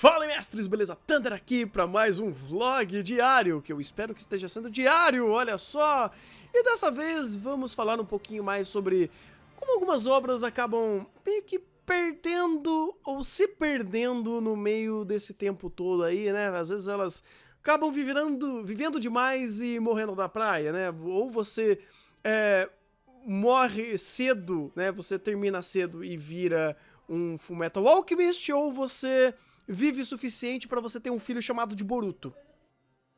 Fala, mestres, beleza? Thunder aqui para mais um vlog diário, que eu espero que esteja sendo diário, olha só! E dessa vez vamos falar um pouquinho mais sobre como algumas obras acabam meio que perdendo ou se perdendo no meio desse tempo todo aí, né? Às vezes elas acabam vivendo demais e morrendo na praia, né? Ou você morre cedo, né? Você termina cedo e vira um Fullmetal Alchemist, ou você vive o suficiente pra você ter um filho chamado de Boruto.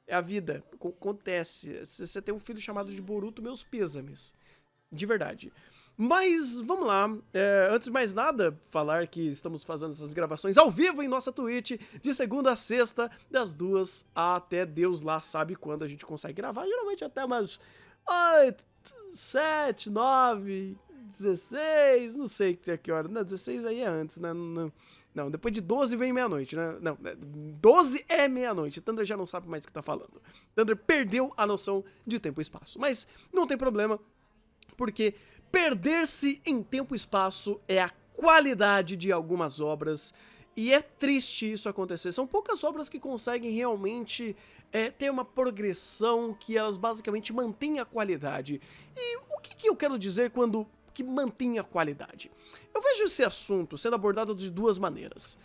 É a vida, acontece. Se você tem um filho chamado de Boruto, meus pêsames. De verdade. Mas, vamos lá, antes de mais nada, falar que estamos fazendo essas gravações ao vivo em nossa Twitch, de segunda a sexta, das 2 até Deus lá sabe quando a gente consegue gravar, geralmente até umas 8, 7, 9, 16, não sei que hora, não, 16 aí é antes, né, não, depois de 12 vem meia-noite, né? Não, 12 é meia-noite. Thunder já não sabe mais o que tá falando. Thunder perdeu a noção de tempo e espaço. Mas não tem problema, porque perder-se em tempo e espaço é a qualidade de algumas obras. E é triste isso acontecer. São poucas obras que conseguem realmente ter uma progressão que elas basicamente mantêm a qualidade. E o que eu quero dizer quando que mantém a qualidade? Eu vejo esse assunto sendo abordado de duas maneiras.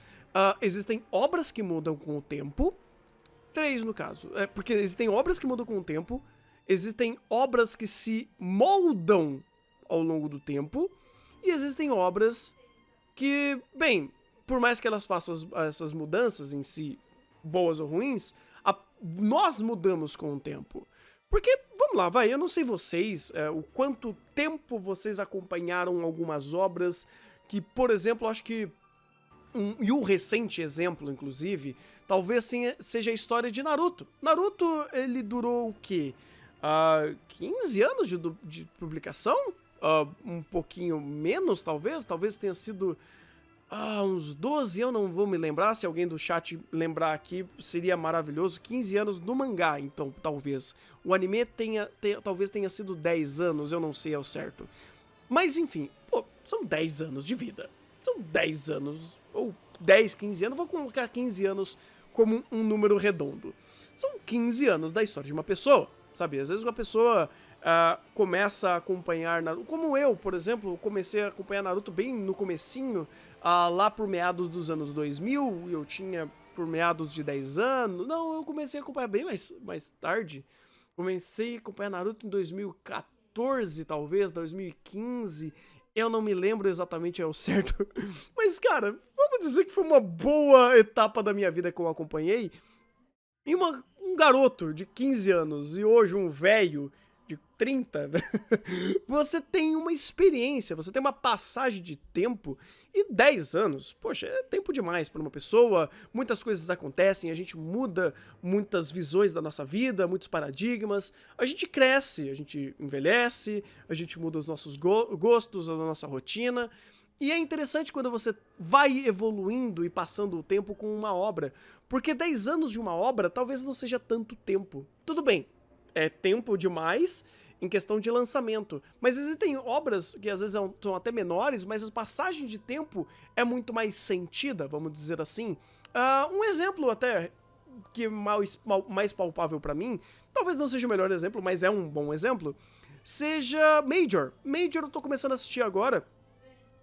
Existem obras que mudam com o tempo, 3 no caso, porque existem obras que mudam com o tempo, existem obras que se moldam ao longo do tempo, e existem obras que, bem, por mais que elas façam essas mudanças em si, boas ou ruins, nós mudamos com o tempo. Porque, vamos lá, vai, eu não sei vocês, o quanto tempo vocês acompanharam algumas obras que, por exemplo, acho que, e um recente exemplo, inclusive, talvez seja a história de Naruto. Naruto, ele durou o quê? 15 anos de publicação? Um pouquinho menos, talvez tenha sido uns 12, eu não vou me lembrar, se alguém do chat lembrar aqui, seria maravilhoso. 15 anos no mangá, então, talvez. O anime talvez tenha sido 10 anos, eu não sei ao certo. Mas, enfim, pô, são 10 anos de vida. São 10 anos, ou 10, 15 anos, vou colocar 15 anos como um número redondo. São 15 anos da história de uma pessoa, sabe? Às vezes uma pessoa começa a acompanhar Naruto, como eu, por exemplo, comecei a acompanhar Naruto bem no comecinho, lá por meados dos anos 2000, eu tinha por meados de 10 anos, não, eu comecei a acompanhar bem mais tarde, comecei a acompanhar Naruto em 2014, talvez, 2015, eu não me lembro exatamente ao certo, mas cara, vamos dizer que foi uma boa etapa da minha vida que eu acompanhei, e um garoto de 15 anos e hoje um velho de 30, né? Você tem uma experiência, você tem uma passagem de tempo, e 10 anos, poxa, é tempo demais para uma pessoa, muitas coisas acontecem, a gente muda muitas visões da nossa vida, muitos paradigmas, a gente cresce, a gente envelhece, a gente muda os nossos gostos, a nossa rotina, e é interessante quando você vai evoluindo e passando o tempo com uma obra, porque 10 anos de uma obra talvez não seja tanto tempo. Tudo bem, é tempo demais em questão de lançamento, mas existem obras que às vezes são até menores, mas a passagem de tempo é muito mais sentida, vamos dizer assim. Um exemplo até que é mais palpável pra mim, talvez não seja o melhor exemplo, mas é um bom exemplo, seja Major. Major eu tô começando a assistir agora,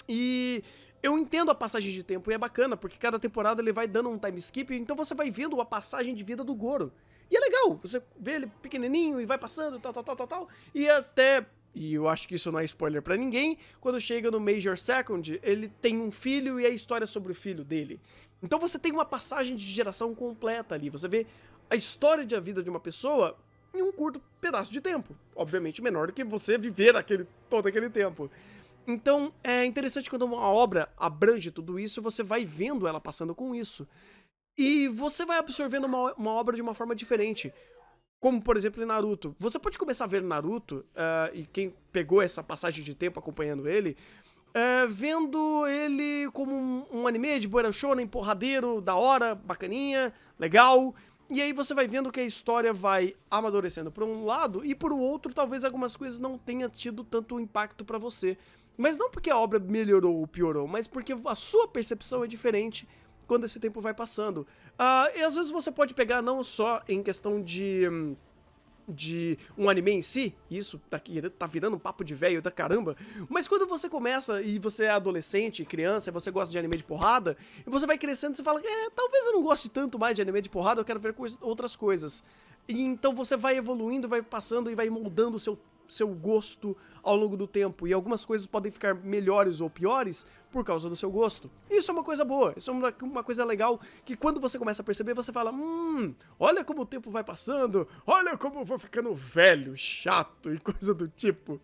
e eu entendo a passagem de tempo e é bacana, porque cada temporada ele vai dando um time skip, então você vai vendo a passagem de vida do Goro. E é legal, você vê ele pequenininho e vai passando, tal, e eu acho que isso não é spoiler pra ninguém, quando chega no Major Second, ele tem um filho e a história sobre o filho dele. Então você tem uma passagem de geração completa ali, você vê a história da vida de uma pessoa em um curto pedaço de tempo, obviamente menor do que você viver todo aquele tempo. Então é interessante quando uma obra abrange tudo isso, você vai vendo ela passando com isso. E você vai absorvendo uma obra de uma forma diferente. Como, por exemplo, em Naruto. Você pode começar a ver Naruto, e quem pegou essa passagem de tempo acompanhando ele, vendo ele como um anime de Boiran Shonen, porradeiro, da hora, bacaninha, legal. E aí você vai vendo que a história vai amadurecendo por um lado, e por outro, talvez algumas coisas não tenham tido tanto impacto pra você. Mas não porque a obra melhorou ou piorou, mas porque a sua percepção é diferente quando esse tempo vai passando. E às vezes você pode pegar não só em questão de um anime em si, isso tá virando um papo de velho da caramba, mas quando você começa e você é adolescente, criança, e você gosta de anime de porrada, e você vai crescendo e você fala, talvez eu não goste tanto mais de anime de porrada, eu quero ver outras coisas. E então você vai evoluindo, vai passando e vai moldando o seu gosto ao longo do tempo, e algumas coisas podem ficar melhores ou piores por causa do seu gosto. Isso é uma coisa boa, isso é uma coisa legal, que quando você começa a perceber, você fala, olha como o tempo vai passando, olha como eu vou ficando velho, chato e coisa do tipo.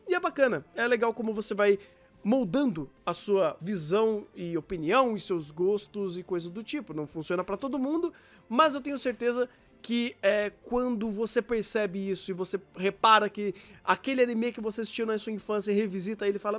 E é bacana, é legal como você vai moldando a sua visão e opinião e seus gostos e coisa do tipo. Não funciona pra todo mundo, mas eu tenho certeza que quando você percebe isso e você repara que aquele anime que você assistiu na sua infância e revisita ele e fala,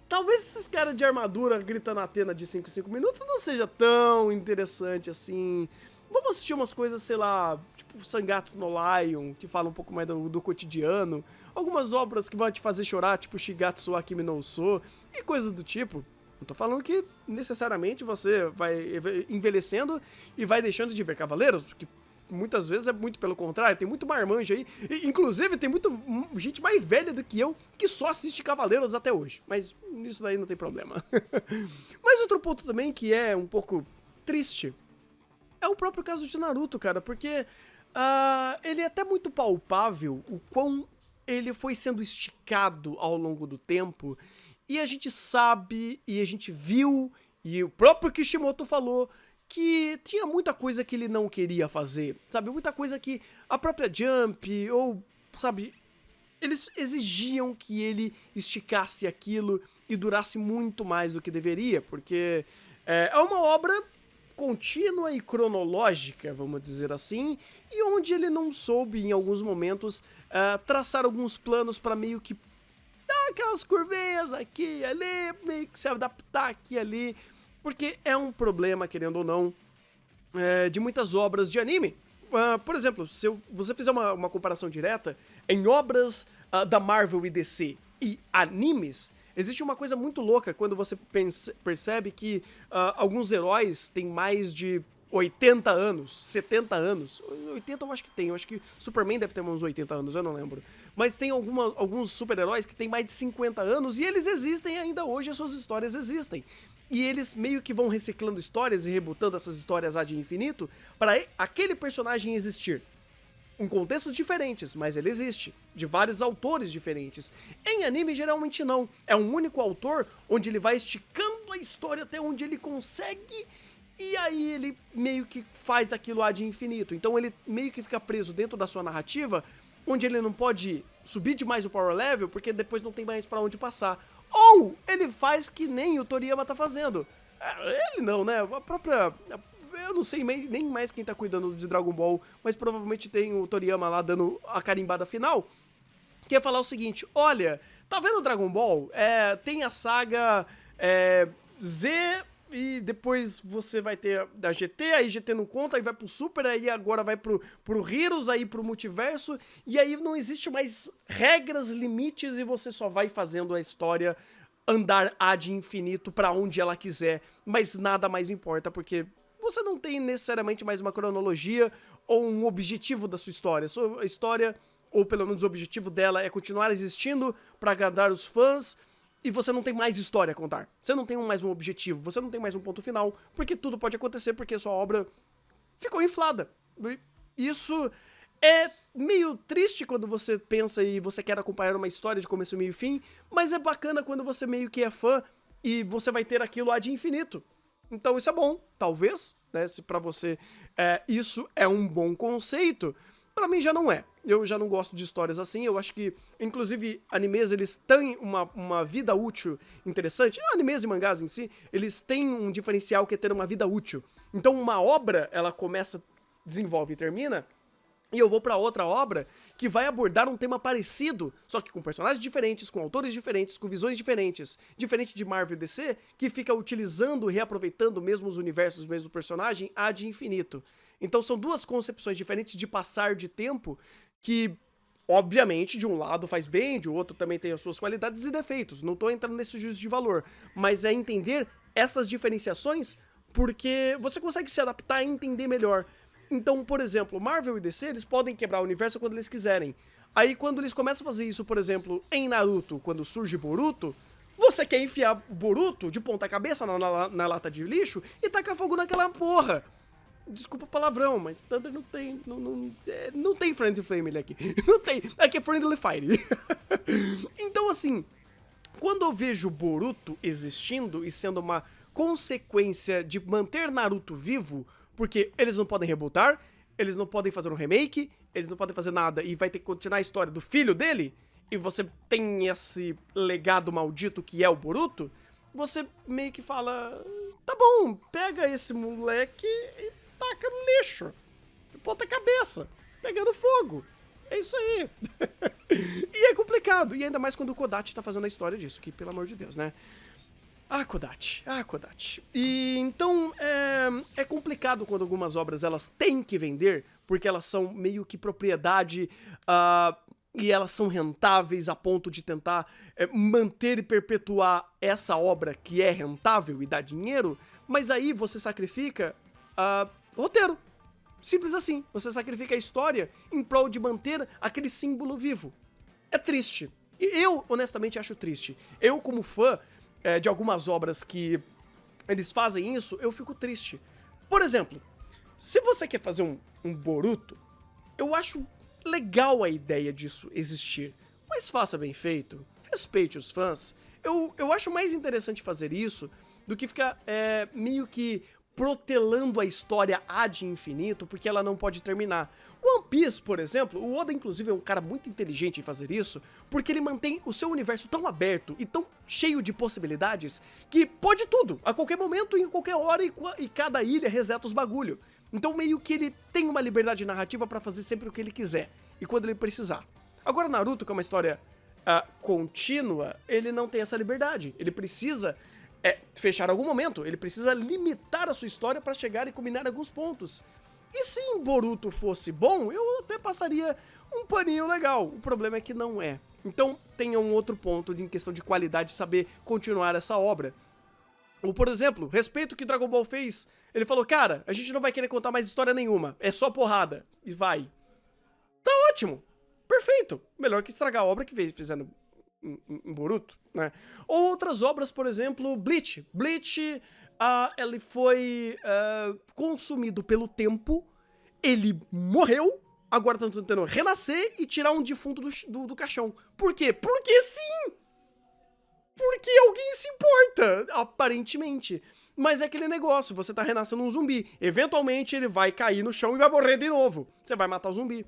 talvez esses caras de armadura gritando Athena de 5 em 5 minutos não seja tão interessante assim. Vamos assistir umas coisas, sei lá, tipo Sangatsu no Lion, que fala um pouco mais do cotidiano. Algumas obras que vão te fazer chorar, tipo Shigatsu wa Kimi no Uso e coisas do tipo. Não tô falando que necessariamente você vai envelhecendo e vai deixando de ver Cavaleiros, que muitas vezes é muito pelo contrário, tem muito marmanjo aí, inclusive tem muita gente mais velha do que eu que só assiste Cavaleiros até hoje, mas isso daí não tem problema. Mas outro ponto também que é um pouco triste é o próprio caso de Naruto, cara, porque ele é até muito palpável o quão ele foi sendo esticado ao longo do tempo. E a gente sabe, e a gente viu, e o próprio Kishimoto falou, que tinha muita coisa que ele não queria fazer, sabe? Muita coisa que a própria Jump, ou, sabe, eles exigiam que ele esticasse aquilo e durasse muito mais do que deveria, porque é uma obra contínua e cronológica, vamos dizer assim, e onde ele não soube, em alguns momentos, traçar alguns planos para meio que aquelas curvinhas aqui e ali, meio que se adaptar aqui e ali, porque é um problema, querendo ou não, de muitas obras de anime. Por exemplo, se você fizer uma comparação direta em obras da Marvel e DC e animes, existe uma coisa muito louca quando você percebe que alguns heróis têm mais de 80 anos, 70 anos, 80 eu acho que tem, eu acho que Superman deve ter uns 80 anos, eu não lembro, mas tem alguns super-heróis que têm mais de 50 anos e eles existem ainda hoje, as suas histórias existem. E eles meio que vão reciclando histórias e rebutando essas histórias ad infinito para aquele personagem existir. Em contextos diferentes, mas ele existe, de vários autores diferentes. Em anime, geralmente não, é um único autor onde ele vai esticando a história até onde ele consegue. E aí ele meio que faz aquilo ad infinito. Então ele meio que fica preso dentro da sua narrativa, onde ele não pode subir demais o power level, porque depois não tem mais pra onde passar. Ou ele faz que nem o Toriyama tá fazendo. Ele não, né? A própria... Eu não sei nem mais quem tá cuidando de Dragon Ball, mas provavelmente tem o Toriyama lá dando a carimbada final, que ia falar o seguinte, olha, tá vendo o Dragon Ball? Tem a saga Z... E depois você vai ter a GT, aí GT não conta, aí vai pro Super, aí agora vai pro Heroes, aí pro Multiverso, e aí não existe mais regras, limites, e você só vai fazendo a história andar ad infinito pra onde ela quiser, mas nada mais importa, porque você não tem necessariamente mais uma cronologia ou um objetivo da sua história. Sua história, ou pelo menos o objetivo dela, é continuar existindo pra agradar os fãs, e você não tem mais história a contar. Você não tem mais um objetivo, você não tem mais um ponto final, porque tudo pode acontecer porque a sua obra ficou inflada. Isso é meio triste quando você pensa e você quer acompanhar uma história de começo, meio e fim, mas é bacana quando você meio que é fã e você vai ter aquilo ad infinito. Então isso é bom, talvez, né, se pra você isso é um bom conceito, pra mim já não é. Eu já não gosto de histórias assim, eu acho que, inclusive, animes, eles têm uma vida útil interessante. Animes e mangás em si, eles têm um diferencial que é ter uma vida útil. Então, uma obra, ela começa, desenvolve e termina, e eu vou pra outra obra que vai abordar um tema parecido, só que com personagens diferentes, com autores diferentes, com visões diferentes. Diferente de Marvel e DC, que fica utilizando, reaproveitando mesmo os universos, mesmo o personagem, ad infinito. Então são duas concepções diferentes de passar de tempo que, obviamente, de um lado faz bem, de outro também tem as suas qualidades e defeitos. Não tô entrando nesse juízo de valor, mas é entender essas diferenciações porque você consegue se adaptar e entender melhor. Então, por exemplo, Marvel e DC, eles podem quebrar o universo quando eles quiserem. Aí, quando eles começam a fazer isso, por exemplo, em Naruto, quando surge Boruto, você quer enfiar Boruto de ponta cabeça na lata de lixo e tacar fogo naquela porra. Desculpa o palavrão, mas Thunder não tem. Não tem Friendly Flame aqui. Não tem. Aqui é Friendly Fire. Então, assim, quando eu vejo Boruto existindo e sendo uma consequência de manter Naruto vivo, porque eles não podem rebootar, eles não podem fazer um remake, eles não podem fazer nada e vai ter que continuar a história do filho dele, e você tem esse legado maldito que é o Boruto, você meio que fala, tá bom, pega esse moleque e taca no lixo, de ponta cabeça, pegando fogo. É isso aí. E é complicado, e ainda mais quando o Kodachi tá fazendo a história disso, que pelo amor de Deus, né? Kodachi. E então é complicado quando algumas obras elas têm que vender, porque elas são meio que propriedade e elas são rentáveis a ponto de tentar manter e perpetuar essa obra que é rentável e dá dinheiro, mas aí você sacrifica roteiro. Simples assim. Você sacrifica a história em prol de manter aquele símbolo vivo. É triste. E eu, honestamente, acho triste. Eu, como fã de algumas obras que eles fazem isso, eu fico triste. Por exemplo, se você quer fazer um Boruto, eu acho legal a ideia disso existir. Mas faça bem feito, respeite os fãs. Eu acho mais interessante fazer isso do que ficar meio que protelando a história ad infinito, porque ela não pode terminar. One Piece, por exemplo, o Oda inclusive é um cara muito inteligente em fazer isso, porque ele mantém o seu universo tão aberto e tão cheio de possibilidades, que pode tudo, a qualquer momento, em qualquer hora, e cada ilha reseta os bagulho. Então meio que ele tem uma liberdade narrativa pra fazer sempre o que ele quiser, e quando ele precisar. Agora Naruto, que é uma história contínua, ele não tem essa liberdade, ele precisa fechar algum momento, ele precisa limitar a sua história para chegar e combinar alguns pontos. E se em Boruto fosse bom, eu até passaria um paninho legal. O problema é que não é. Então tem um outro ponto em questão de qualidade de saber continuar essa obra. Ou, por exemplo, respeito o que Dragon Ball fez. Ele falou, cara, a gente não vai querer contar mais história nenhuma, é só porrada. E vai. Tá ótimo. Perfeito. Melhor que estragar a obra que fizeram em Boruto, né? Ou outras obras, por exemplo, Bleach. Bleach, ele foi consumido pelo tempo, ele morreu, agora estão tentando renascer e tirar um defunto do caixão. Por quê? Porque sim! Porque alguém se importa, aparentemente. Mas é aquele negócio, você tá renascendo um zumbi, eventualmente ele vai cair no chão e vai morrer de novo. Você vai matar o zumbi.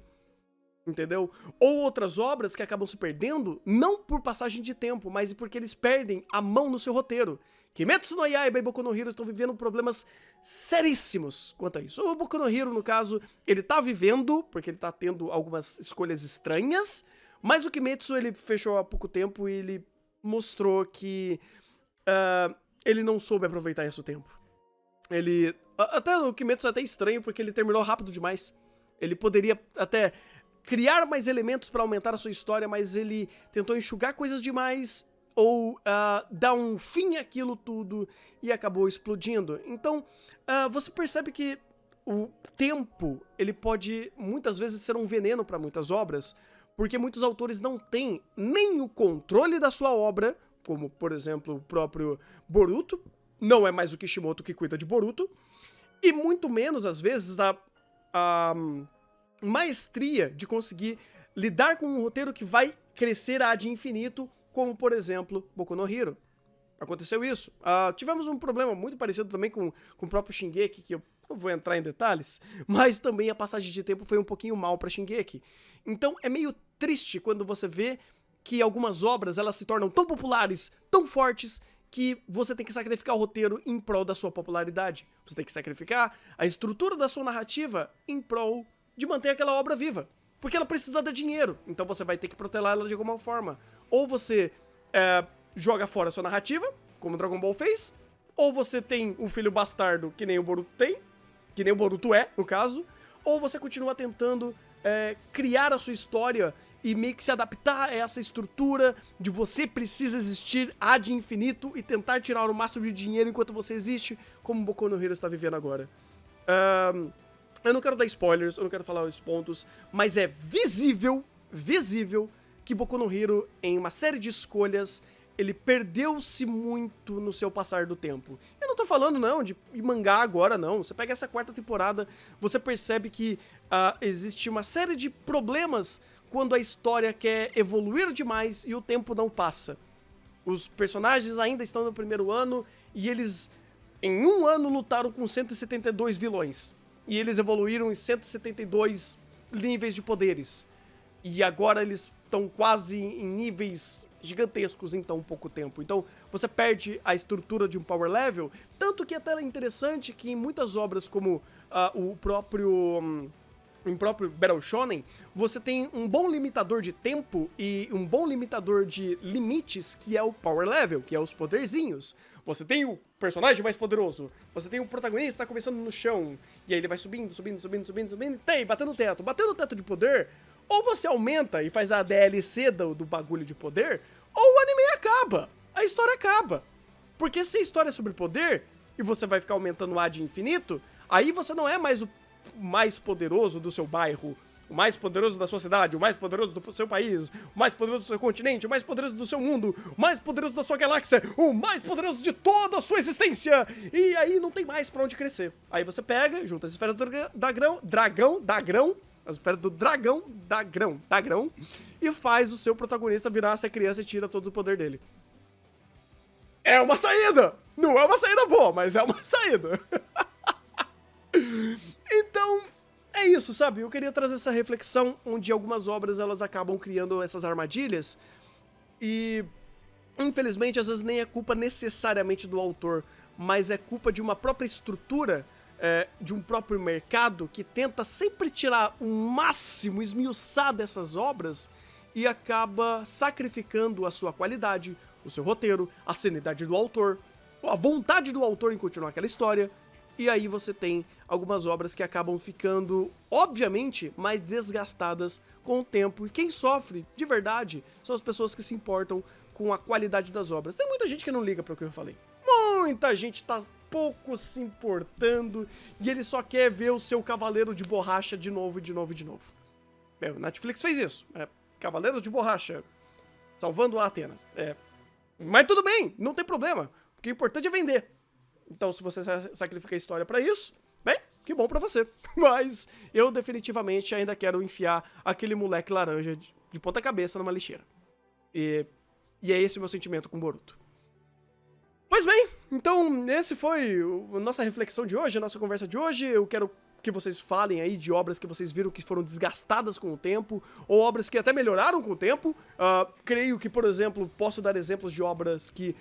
Entendeu? Ou outras obras que acabam se perdendo, não por passagem de tempo, mas porque eles perdem a mão no seu roteiro. Kimetsu no Yaiba e Boku no Hero estão vivendo problemas seríssimos quanto a isso. O Boku no Hero, no caso, ele tá vivendo, porque ele tá tendo algumas escolhas estranhas, mas o Kimetsu, ele fechou há pouco tempo e ele mostrou que ele não soube aproveitar esse tempo. Até o Kimetsu é até estranho, porque ele terminou rápido demais. Ele poderia até criar mais elementos para aumentar a sua história, mas ele tentou enxugar coisas demais ou dar um fim àquilo tudo e acabou explodindo. Então, você percebe que o tempo, ele pode muitas vezes ser um veneno para muitas obras, porque muitos autores não têm nem o controle da sua obra, como, por exemplo, o próprio Boruto, não é mais o Kishimoto que cuida de Boruto, e muito menos, às vezes, a maestria de conseguir lidar com um roteiro que vai crescer ad infinito, como, por exemplo, Boku no Hero. Aconteceu isso. Tivemos um problema muito parecido também com o próprio Shingeki, que eu não vou entrar em detalhes, mas também a passagem de tempo foi um pouquinho mal pra Shingeki. Então é meio triste quando você vê que algumas obras elas se tornam tão populares, tão fortes, que você tem que sacrificar o roteiro em prol da sua popularidade. Você tem que sacrificar a estrutura da sua narrativa em prol de manter aquela obra viva. Porque ela precisa de dinheiro, então você vai ter que protelar ela de alguma forma. Ou você joga fora a sua narrativa, como Dragon Ball fez, ou você tem um filho bastardo que nem o Boruto tem, que nem o Boruto é, no caso, ou você continua tentando criar a sua história e meio que se adaptar a essa estrutura de você precisa existir ad infinito e tentar tirar o máximo de dinheiro enquanto você existe, como Boku no Hero está vivendo agora. Eu não quero dar spoilers, eu não quero falar os pontos, mas é visível que Boku no Hero, em uma série de escolhas, ele perdeu-se muito no seu passar do tempo. Eu não tô falando, não, de mangá agora, não. Você pega essa 4ª temporada, você percebe que existe uma série de problemas quando a história quer evoluir demais e o tempo não passa. Os personagens ainda estão no primeiro ano e eles, em um ano, lutaram com 172 vilões. E eles evoluíram em 172 níveis de poderes. E agora eles estão quase em níveis gigantescos em tão pouco tempo. Então você perde a estrutura de um power level, tanto que até é interessante que em muitas obras como o próprio Battle Shonen, você tem um bom limitador de tempo e um bom limitador de limites, que é o power level, que é os poderzinhos. Você tem o personagem mais poderoso, você tem o protagonista que tá começando no chão, e aí ele vai subindo, batendo o teto de poder. Ou você aumenta e faz a DLC do bagulho de poder, ou o anime acaba, a história acaba. Porque se a história é sobre poder, e você vai ficar aumentando o ad infinito, aí você não é mais o mais poderoso do seu bairro, o mais poderoso da sua cidade, o mais poderoso do seu país, o mais poderoso do seu continente, o mais poderoso do seu mundo, o mais poderoso da sua galáxia, o mais poderoso de toda a sua existência. E aí não tem mais pra onde crescer. Aí você pega, junta as esferas do dragão, as esferas do dragão, e faz o seu protagonista virar essa criança e tira todo o poder dele. É uma saída! Não é uma saída boa, mas é uma saída. Então, é isso, sabe? Eu queria trazer essa reflexão onde algumas obras elas acabam criando essas armadilhas e, infelizmente, às vezes nem é culpa necessariamente do autor, mas é culpa de uma própria estrutura, de um próprio mercado que tenta sempre tirar o máximo, esmiuçar dessas obras e acaba sacrificando a sua qualidade, o seu roteiro, a sanidade do autor, a vontade do autor em continuar aquela história. E aí você tem algumas obras que acabam ficando, obviamente, mais desgastadas com o tempo. E quem sofre, de verdade, são as pessoas que se importam com a qualidade das obras. Tem muita gente que não liga para o que eu falei. Muita gente tá pouco se importando e ele só quer ver o seu Cavaleiro de Borracha de novo. O Netflix fez isso. Cavaleiros de Borracha salvando a Athena. Mas tudo bem, não tem problema. O que é importante é vender. Então, se você sacrifica a história pra isso, bem, que bom pra você. Mas eu definitivamente ainda quero enfiar aquele moleque laranja de ponta cabeça numa lixeira. E é esse o meu sentimento com Boruto. Pois bem, então esse foi a nossa reflexão de hoje, a nossa conversa de hoje. Eu quero que vocês falem aí de obras que vocês viram que foram desgastadas com o tempo, ou obras que até melhoraram com o tempo. Creio que, por exemplo, posso dar exemplos de obras que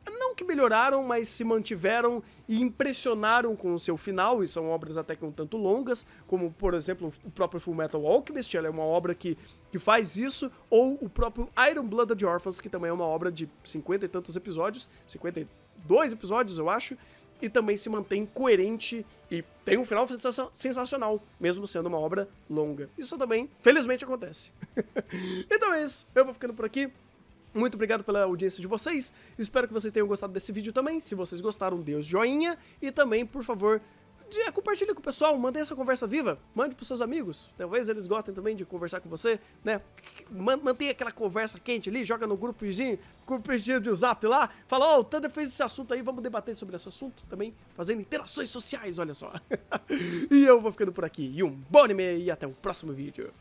não que melhoraram, mas se mantiveram e impressionaram com o seu final, e são obras até que um tanto longas, como, por exemplo, o próprio Fullmetal Alchemist, ela é uma obra que faz isso, ou o próprio Iron Blooded Orphans, que também é uma obra de 50 e tantos episódios, 52 episódios, eu acho, e também se mantém coerente e tem um final sensacional, mesmo sendo uma obra longa. Isso também, felizmente, acontece. Então é isso, eu vou ficando por aqui. Muito obrigado pela audiência de vocês, espero que vocês tenham gostado desse vídeo também. Se vocês gostaram, dê o joinha e também, por favor, compartilhe com o pessoal, mantenha essa conversa viva, mande pros seus amigos, talvez eles gostem também de conversar com você, né? Mantenha aquela conversa quente ali, joga no grupozinho de Zap lá, fala, o Thunder fez esse assunto aí, vamos debater sobre esse assunto também, fazendo interações sociais, olha só. E eu vou ficando por aqui, e um bom anime e até o próximo vídeo.